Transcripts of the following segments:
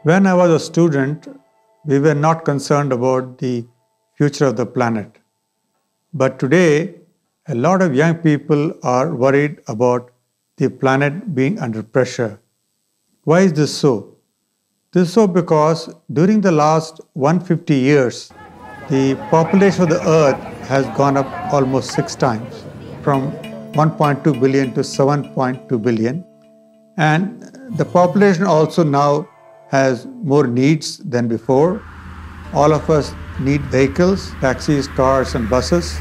When I was a student, we were not concerned about the future of the planet. But today, a lot of young people are worried about the planet being under pressure. Why is this so? This is so because during the last 150 years, the population of the Earth has gone up almost 6 times, from 1.2 billion to 7.2 billion. And the population also now has more needs than before. All of us need vehicles, taxis, cars, and buses.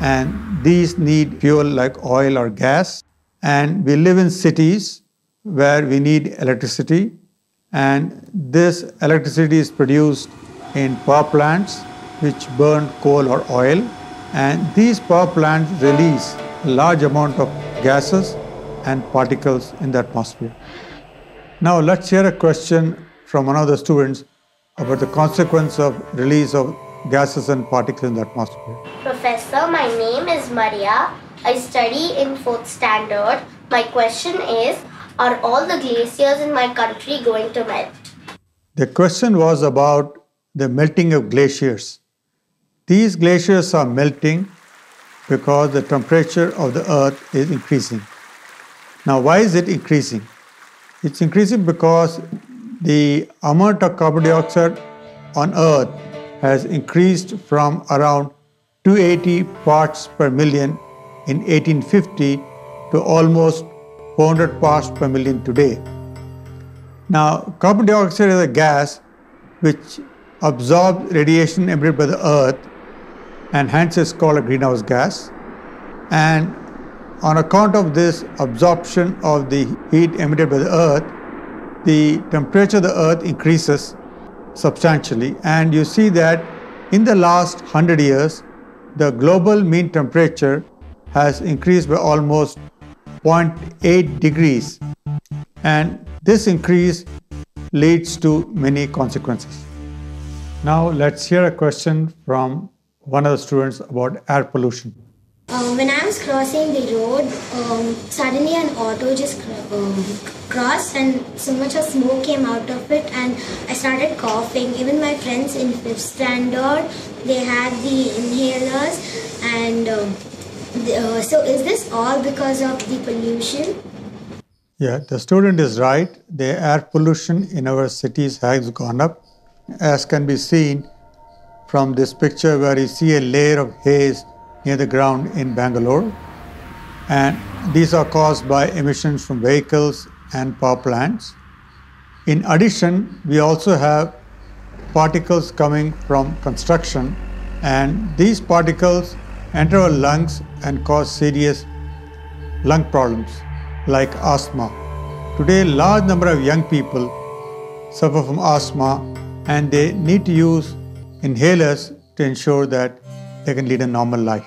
And these need fuel like oil or gas. And we live in cities where we need electricity. And this electricity is produced in power plants which burn coal or oil. And these power plants release a large amount of gases and particles in the atmosphere. Now let's hear a question from one of the students about the consequence of release of gases and particles in the atmosphere. Professor, my name is Maria. I study in 4th standard. My question is, are all the glaciers in my country going to melt? The question was about the melting of glaciers. These glaciers are melting because the temperature of the earth is increasing. Now, why is it increasing? It's increasing because the amount of carbon dioxide on earth has increased from around 280 parts per million in 1850 to almost 400 parts per million today. Now, carbon dioxide is a gas which absorbs radiation emitted by the earth, and hence is called a greenhouse gas. And on account of this absorption of the heat emitted by the earth, the temperature of the earth increases substantially. And you see that in the last 100 years, the global mean temperature has increased by almost 0.8 degrees. And this increase leads to many consequences. Now let's hear a question from one of the students about air pollution. When I was crossing the road, suddenly an auto just crossed and so much of smoke came out of it and I started coughing. Even my friends in 5th standard, they had the inhalers and so is this all because of the pollution? Yeah, the student is right. The air pollution in our cities has gone up, as can be seen from this picture where you see a layer of haze near the ground in Bangalore. And these are caused by emissions from vehicles and power plants. In addition, we also have particles coming from construction, and these particles enter our lungs and cause serious lung problems like asthma. Today, large number of young people suffer from asthma and they need to use inhalers to ensure that they can lead a normal life.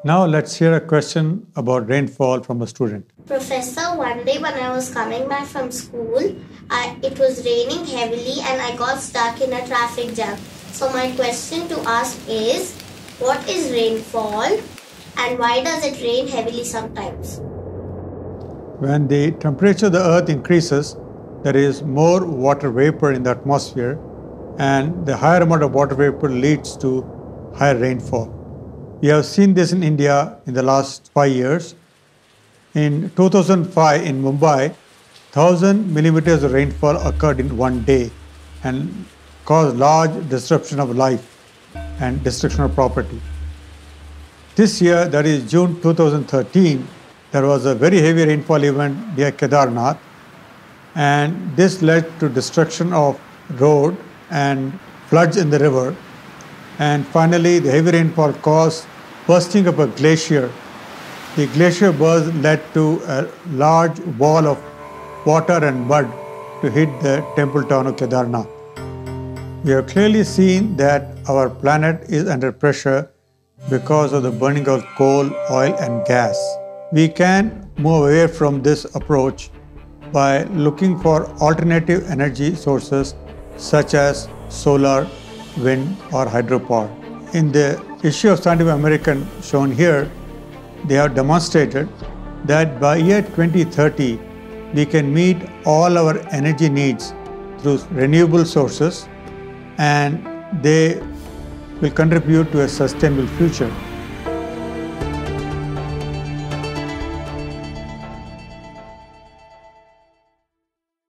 Now let's hear a question about rainfall from a student. Professor, one day when I was coming back from school, it was raining heavily and I got stuck in a traffic jam. So my question to ask is, what is rainfall and why does it rain heavily sometimes? When the temperature of the earth increases, there is more water vapor in the atmosphere, and the higher amount of water vapor leads to higher rainfall. We have seen this in India in the last 5 years. In 2005 in Mumbai, 1,000 millimeters of rainfall occurred in one day and caused large disruption of life and destruction of property. This year, that is June 2013, there was a very heavy rainfall event near Kedarnath, and this led to destruction of road and floods in the river. And finally, the heavy rainfall caused bursting of a glacier. The glacier burst led to a large wall of water and mud to hit the temple town of Kedarnath. We have clearly seen that our planet is under pressure because of the burning of coal, oil and gas. We can move away from this approach by looking for alternative energy sources such as solar, wind or hydropower. In the issue of Scientific American shown here, they have demonstrated that by year 2030, we can meet all our energy needs through renewable sources, and they will contribute to a sustainable future.